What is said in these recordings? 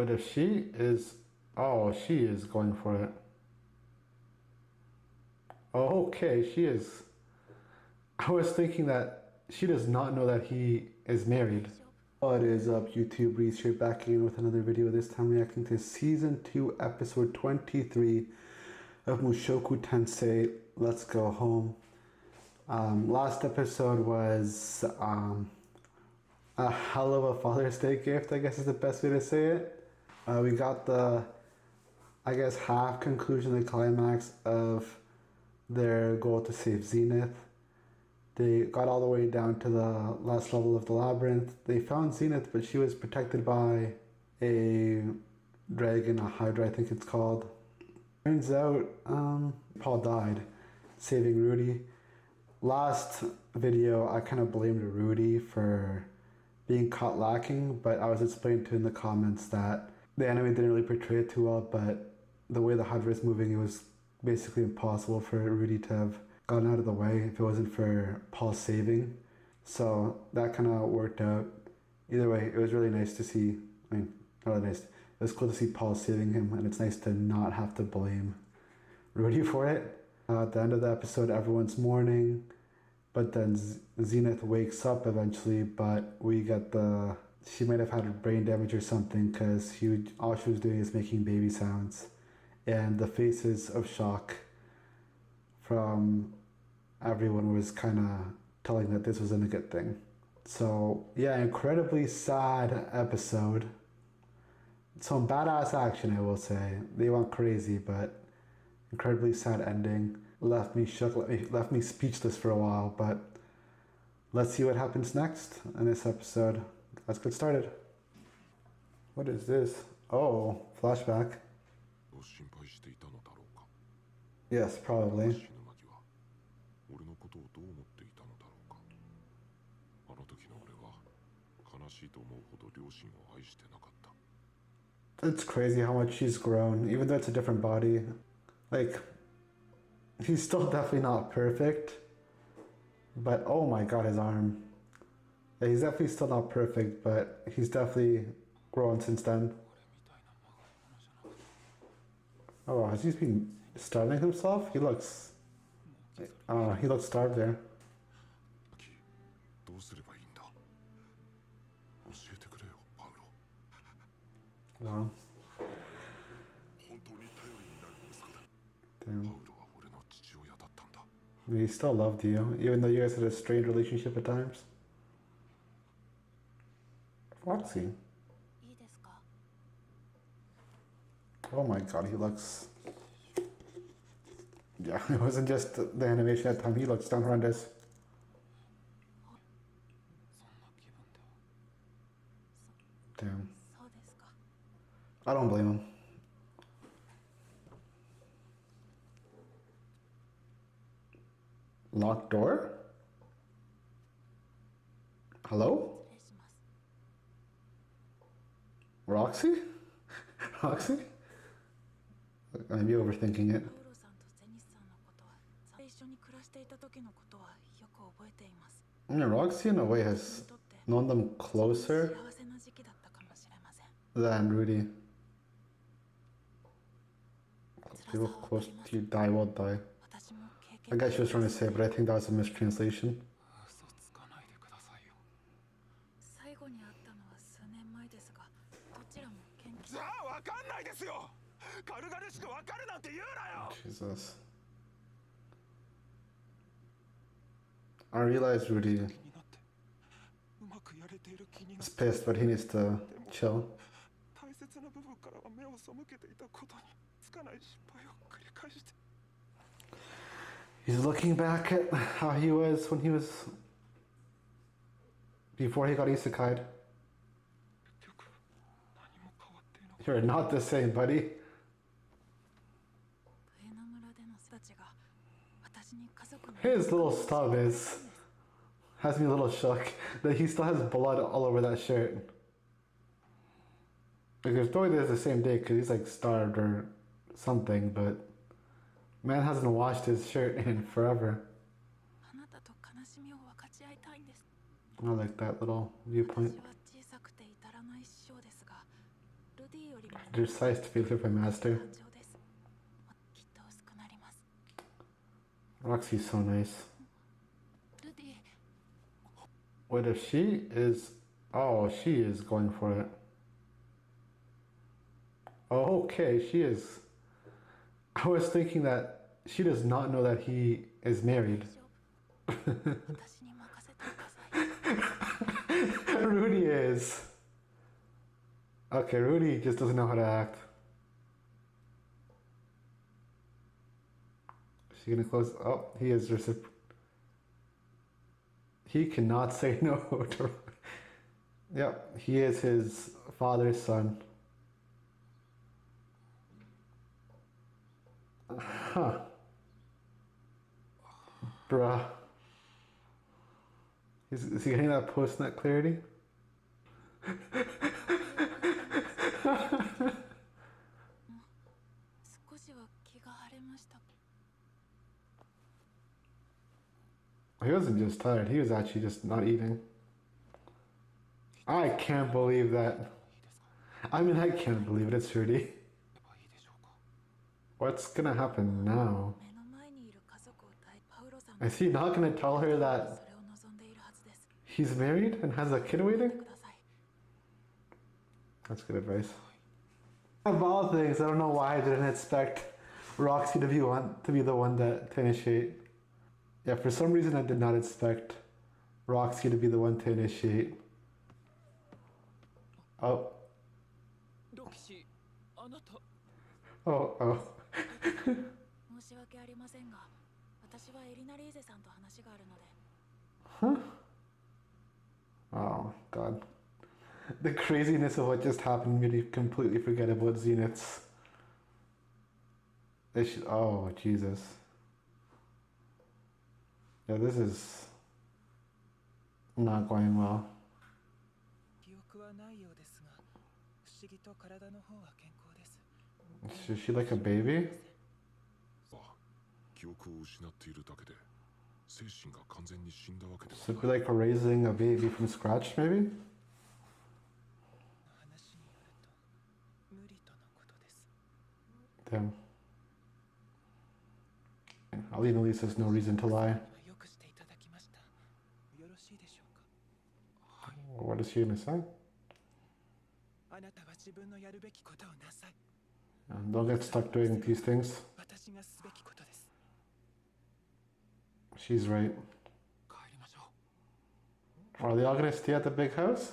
What if she is... Oh, she is going for it. Oh, okay, she is... I was thinking that she does not know that he is married. What is up, YouTube? Reese here, back again with another video, this time reacting to Season 2, Episode 23 of Mushoku Tensei, Let's Go Home. Last episode was a hell of a Father's Day gift, I guess is the best way to say it. We got the, I guess, half conclusion and climax of their goal to save Zenith. They got all the way down to the last level of the labyrinth. They found Zenith, but she was protected by a dragon, a hydra I think it's called. Turns out Paul died saving Rudy. Last video I kind of blamed Rudy for being caught lacking, but I was explaining to in the comments that the anime didn't really portray it too well, but the way the hydra is moving, it was basically impossible for Rudy to have gotten out of the way if it wasn't for Paul saving. So that kind of worked out. Either way, it was really nice to see, I mean, not really nice, it was cool to see Paul saving him, and it's nice to not have to blame Rudy for it. At the end of the episode, everyone's mourning, but then Zenith wakes up eventually, but we get she might have had brain damage or something, because all she was doing is making baby sounds. And the faces of shock from everyone was kind of telling that this wasn't a good thing. So yeah, incredibly sad episode. Some badass action, I will say. They went crazy, but incredibly sad ending. Left me shook, left me speechless for a while, but let's see what happens next in this episode. Let's get started. What is this? Oh, flashback. Yes, probably. It's crazy how much she's grown, even though it's a different body. Like, he's still definitely not perfect, but oh my god, his arm. Yeah, he's definitely still not perfect, but he's definitely grown since then. Oh, has he been starving himself? He looks starved there. Wow. Damn. He still loved you, even though you guys had a strained relationship at times. Roxy. Oh my god, he looks... Yeah, it wasn't just the animation at the time, he looks down horrendous. Damn. I don't blame him. Locked door? Hello? Roxy? Roxy? I may be overthinking it. I mean, Roxy in a way has known them closer than Rudy. People close to you die will die. I guess she was trying to say, but I think that was a mistranslation. Jesus. I realize Rudy is pissed, but he needs to chill. He's looking back at how he was when he was... before he got isekai'd. You're not the same, buddy. His little stub has me a little shook that he still has blood all over that shirt. Like, there's probably the same day because he's like starved or something, but man hasn't washed his shirt in forever. I like that little viewpoint. There's size to be lifted by master. Roxy's so nice. What if she is... Oh, she is going for it. Oh, okay, she is... I was thinking that she does not know that he is married. Rudy is. Okay, Rudy just doesn't know how to act. Is she gonna close? Oh, he is He cannot say no to... Yep, he is his father's son. Huh. Bruh. Is he getting that post-nut clarity? He wasn't just tired, he was actually just not eating. I can't believe that. I mean, I can't believe it, it's Rudy. What's gonna happen now? Is he not gonna tell her that he's married and has a kid waiting? That's good advice. Of all things, I don't know why I didn't expect Roxy to be the one to initiate. Yeah, for some reason I did not expect Roxy to be the one to initiate. Oh. Oh. Huh? Oh, God. The craziness of what just happened made me completely forget about Zenith's. Oh, Jesus. Yeah, this is not going well. Is she like a baby? So it'd be like raising a baby from scratch, maybe? Damn. Alina at least has no reason to lie. What is she gonna say? Don't get stuck doing these things. She's right. Are they all gonna stay at the big house?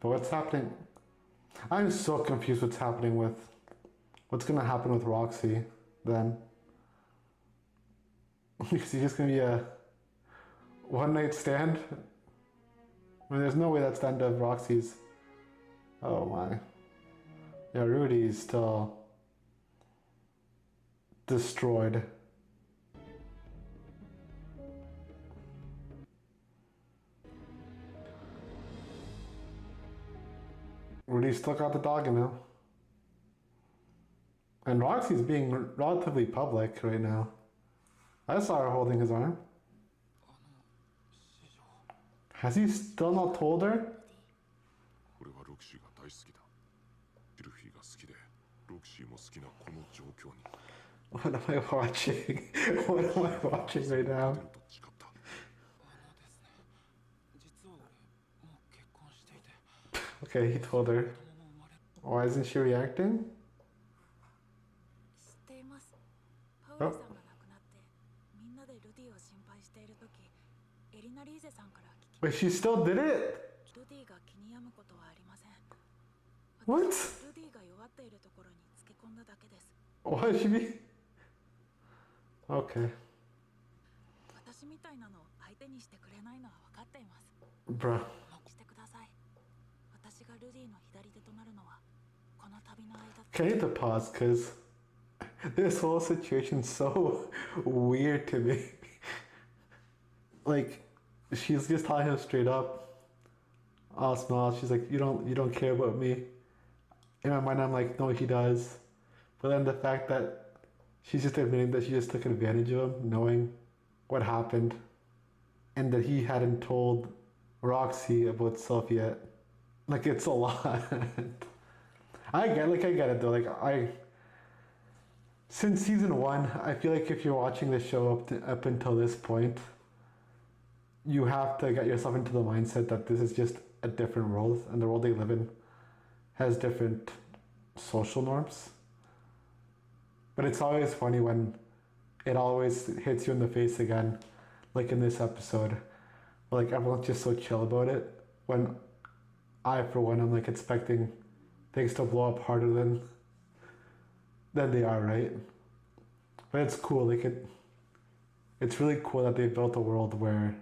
But what's happening? I'm so confused what's happening with... What's gonna happen with Roxy, then? Is he just gonna be a one-night stand? I mean, there's no way that's the end of Roxy's... Oh my. Yeah, Rudy's still... destroyed. Rudy's still got the dog in now. And Roxy's being relatively public right now. I saw her holding his arm. Has he still not told her? What am I watching? What am I watching right now? Okay, he told her. Why isn't she reacting? Oh. Wait, she still did it? What? Why is she be? Okay. Bruh. Okay, I need to pause because this whole situation's so weird to me. Like, she's just telling him straight up, all small. She's like, you don't care about me. In my mind, I'm like, no, he does. But then the fact that she's just admitting that she just took advantage of him, knowing what happened, and that he hadn't told Roxy about stuff yet. Like, it's a lot. I get it though. Since season one, I feel like if you're watching the show up until this point, you have to get yourself into the mindset that this is just a different world, and the world they live in has different social norms. But it's always funny when it always hits you in the face again, like in this episode, where like everyone's just so chill about it. When I, for one, I'm like expecting things to blow up harder than they are, right? But it's cool. It's really cool that they built a world where.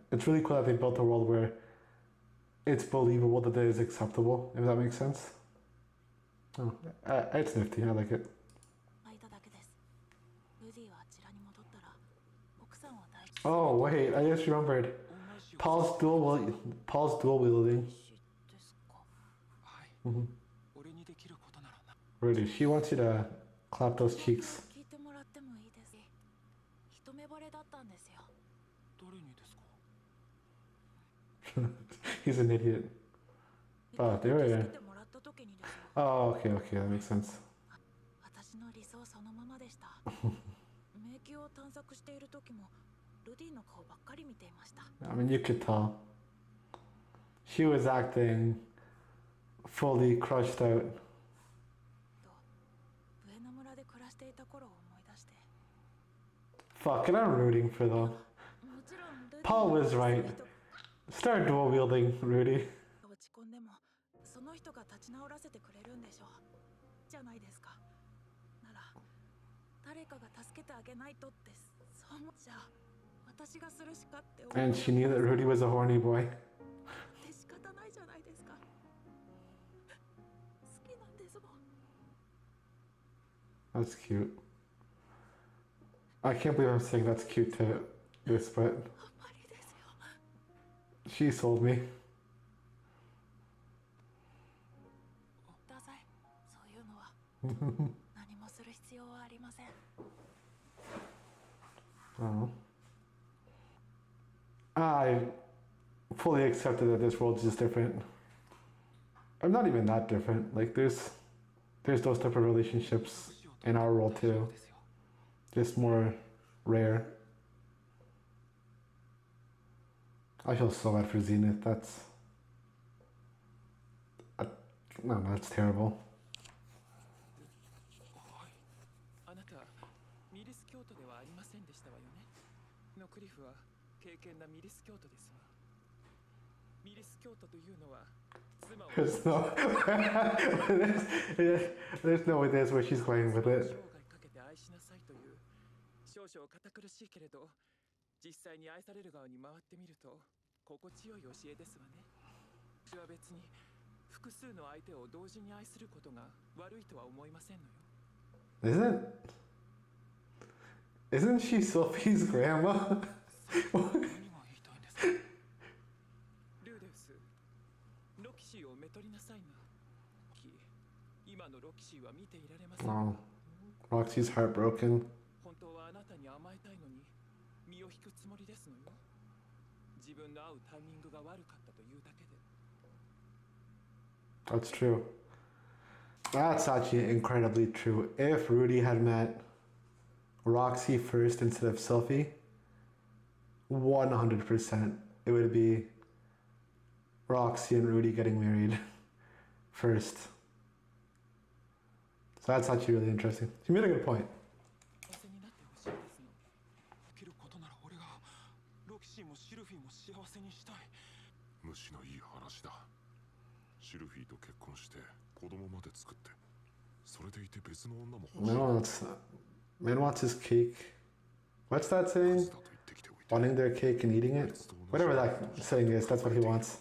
It's really cool that they built a world where it's believable that it is acceptable. If that makes sense. Oh, it's nifty. I like it. Oh wait, I just remembered. Paul's dual wielding. Mm-hmm. Rudy, she wants you to clap those cheeks. He's an idiot. Oh, there we are. Oh, okay, that makes sense. I mean, you could tell. She was acting fully crushed out. Fuck it, I'm rooting for them. Paul was right. Start dual wielding, Rudy. And she knew that Rudy was a horny boy. That's cute. I can't believe I'm saying that's cute to this, but she sold me. Oh. I fully accepted that this world is just different. I'm not even that different. Like there's those type of relationships in our world too. Just more rare. I feel so bad for Zenith. That's terrible. There's no, there's no way that's where she's going with it. Isn't she Sophie's grandma? Oh, Roxy's heartbroken. That's true. That's actually incredibly true. If Rudy had met Roxy first instead of Sophie, 100% it would be Roxy and Rudy getting married first. So that's actually really interesting. You made a good point. Man wants his cake. What's that saying? Wanting their cake and eating it? Whatever that saying is, that's what he wants.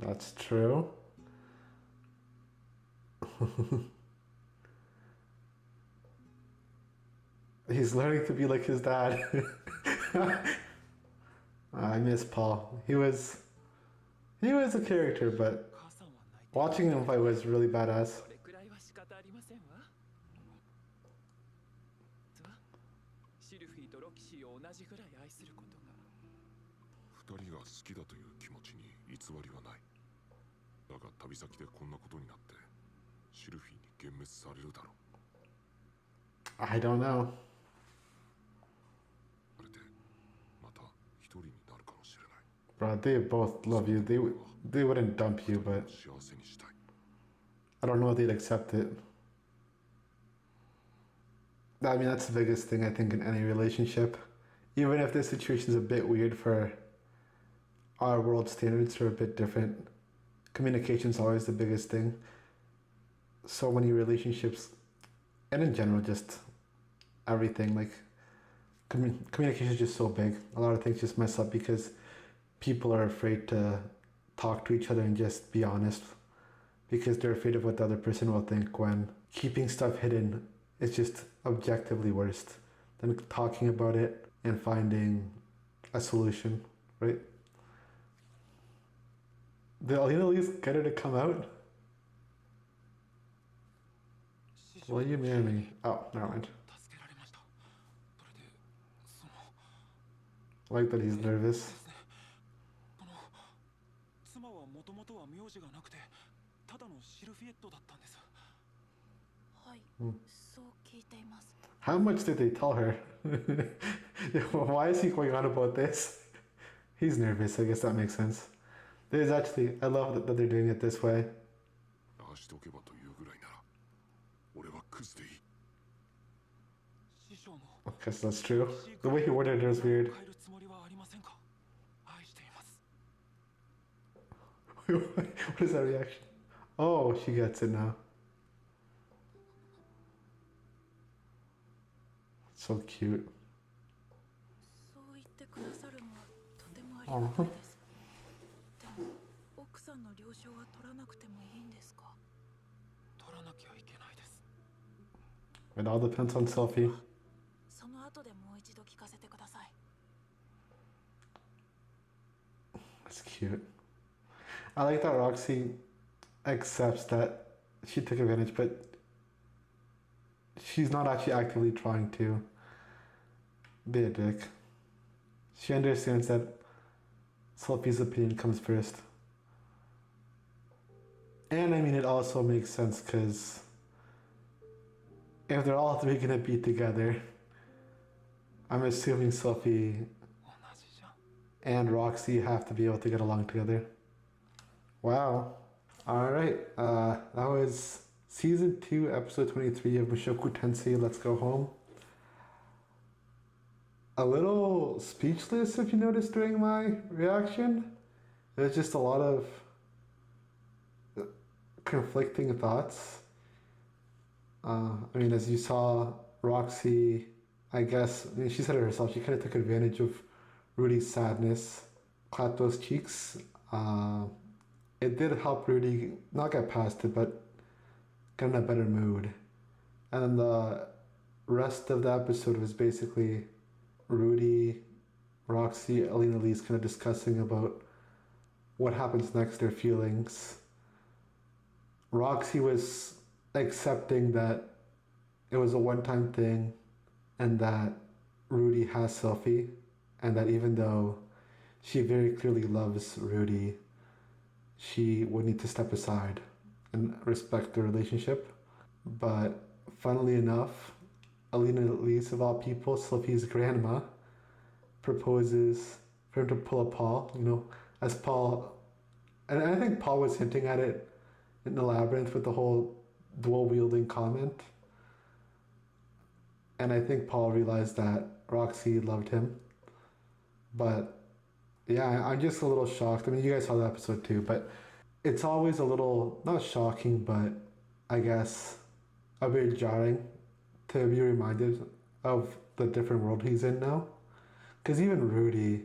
That's true. He's learning to be like his dad. I miss Paul. He was a character, but watching him fight was really badass. 二人が好きだという気持ちに偽りはない。だが旅先でこんなことになってシルフィーに幻滅されるだろう。 I don't know. それでまた一人になるかもしれない。 Bro, they both love you. They wouldn't dump you, but 幸せにしたい。 I don't know if they'd accept it. I mean, that's the biggest thing I think in any relationship. Even if the situation's a bit weird for our world standards are a bit different, communication's always the biggest thing. So many relationships, and in general, just everything, like communication is just so big. A lot of things just mess up because people are afraid to talk to each other and just be honest because they're afraid of what the other person will think, when keeping stuff hidden is just objectively worse than talking about it and finding a solution, right? Did Alina at least get her to come out? Will you marry me? Oh, never mind. I like that he's nervous. How much did they tell her? Why is he going on about this? He's nervous, I guess that makes sense. There's actually, I love that they're doing it this way. Okay, so that's true. The way he worded it was weird. What is that reaction? Oh, she gets it now. So cute. Oh. It all depends on Sophie. That's cute. I like that Roxy accepts that she took advantage, but she's not actually actively trying to be a dick. She understands that Sophie's opinion comes first. And I mean, it also makes sense because if they're all three gonna be together, I'm assuming Sophie and Roxy have to be able to get along together. Wow. Alright, that was Season 2, Episode 23 of Mushoku Tensei, Let's Go Home. A little speechless, if you noticed during my reaction. There's just a lot of conflicting thoughts. I mean, as you saw, Roxy, I guess, I mean, she said it herself, she kind of took advantage of Rudy's sadness, clapped those cheeks. It did help Rudy not get past it, but get in a better mood. And then the rest of the episode was basically Rudy, Roxy, Alina Lee's kind of discussing about what happens next, their feelings. Roxy was accepting that it was a one-time thing and that Rudy has Sophie, and that even though she very clearly loves Rudy, she would need to step aside and respect the relationship. But funnily enough, Alina Lees, of all people, Sophie's grandma, proposes for him to pull a Paul, as Paul, and I think Paul was hinting at it in the labyrinth with the whole dual wielding comment. And I think Paul realized that Roxy loved him. But yeah, I'm just a little shocked. I mean, you guys saw the episode too, but it's always a little, not shocking, but I guess a bit jarring to be reminded of the different world he's in now. Because even Rudy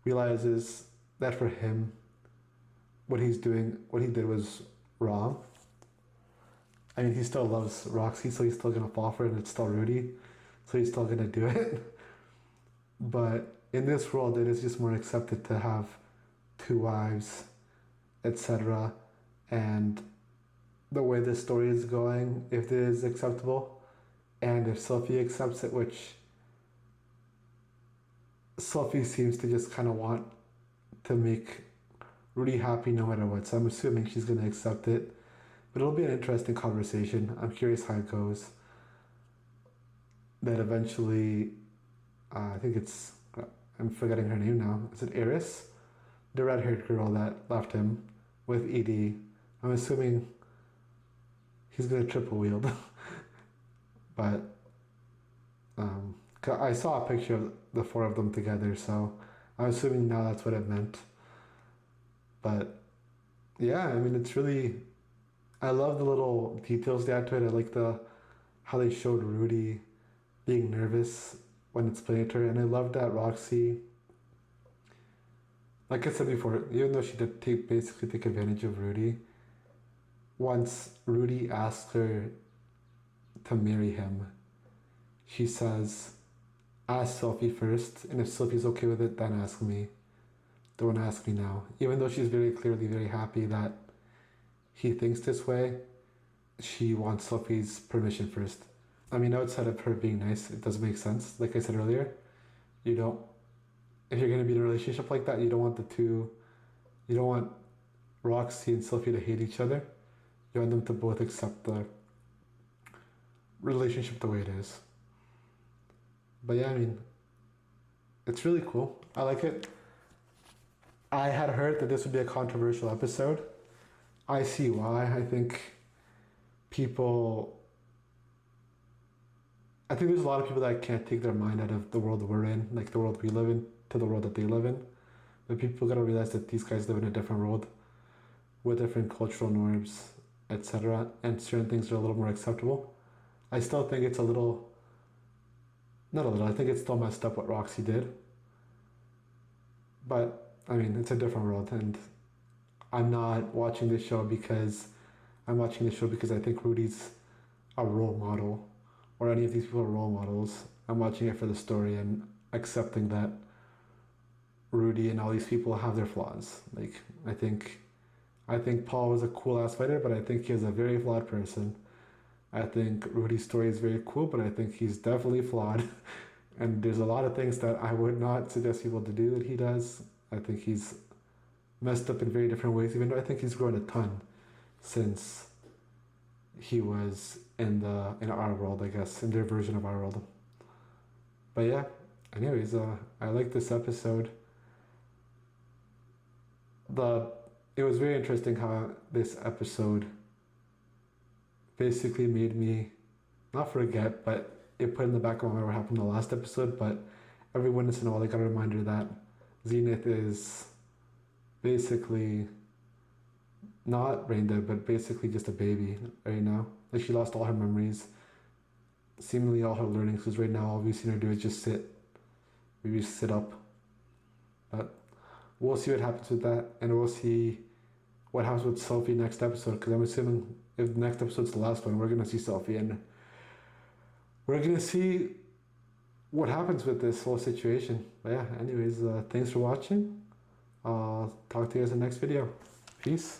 realizes that for him, what he did was wrong. I mean, he still loves Roxy, so he's still gonna fall for it, and it's still Rudy, so he's still gonna do it. But in this world, it is just more accepted to have two wives, etc. And the way this story is going, if it is acceptable, and if Sophie accepts it, which Sophie seems to just kind of want to make Rudy happy no matter what. So I'm assuming she's going to accept it. But it'll be an interesting conversation. I'm curious how it goes. That eventually, I think it's, I'm forgetting her name now. Is it Iris? The red haired girl that left him with Edie. I'm assuming he's going to triple wield. But I saw a picture of the four of them together, so I'm assuming now that's what it meant. But yeah, I mean, it's really, I love the little details they add to it. I like how they showed Rudy being nervous when explaining to her, and I love that Roxy, like I said before, even though she did basically take advantage of Rudy, once Rudy asked her to marry him, she says, ask Sophie first, and if Sophie's okay with it, then ask me. Don't ask me now. Even though she's very clearly very happy that he thinks this way, she wants Sophie's permission first. I mean, outside of her being nice, it does make sense. Like I said earlier, you don't, if you're going to be in a relationship like that, you don't want Roxy and Sophie to hate each other. You want them to both accept the relationship the way it is. But yeah, I mean, it's really cool. I like it. I had heard that this would be a controversial episode. I see why. I think there's a lot of people that can't take their mind out of the world we're in, like the world we live in, to the world that they live in. But people gotta realize that these guys live in a different world with different cultural norms, etc. And certain things are a little more acceptable. I still think it's I think it's still messed up what Roxy did. But, I mean, it's a different world, and I'm not watching this show because I think Rudy's a role model, or any of these people are role models. I'm watching it for the story and accepting that Rudy and all these people have their flaws. Like, I think Paul was a cool ass fighter, but I think he is a very flawed person. I think Rudy's story is very cool, but I think he's definitely flawed. And there's a lot of things that I would not suggest people to do that he does. I think he's messed up in very different ways, even though I think he's grown a ton since he was in our world, I guess, in their version of our world. But yeah, anyways, I like this episode. It was very interesting how this episode basically made me not forget, but it put in the back of my mind what happened in the last episode. But every once in a while, I got a reminder that Zenith is basically not brain dead, but basically just a baby right now. Like, she lost all her memories, seemingly all her learnings, because right now all we've seen her do is just sit. Maybe sit up. But we'll see what happens with that, and we'll see what happens with Sophie next episode, because I'm assuming if the next episode's the last one, we're going to see Sophie, and we're going to see what happens with this whole situation. But yeah, anyways, thanks for watching. I'll talk to you guys in the next video. Peace.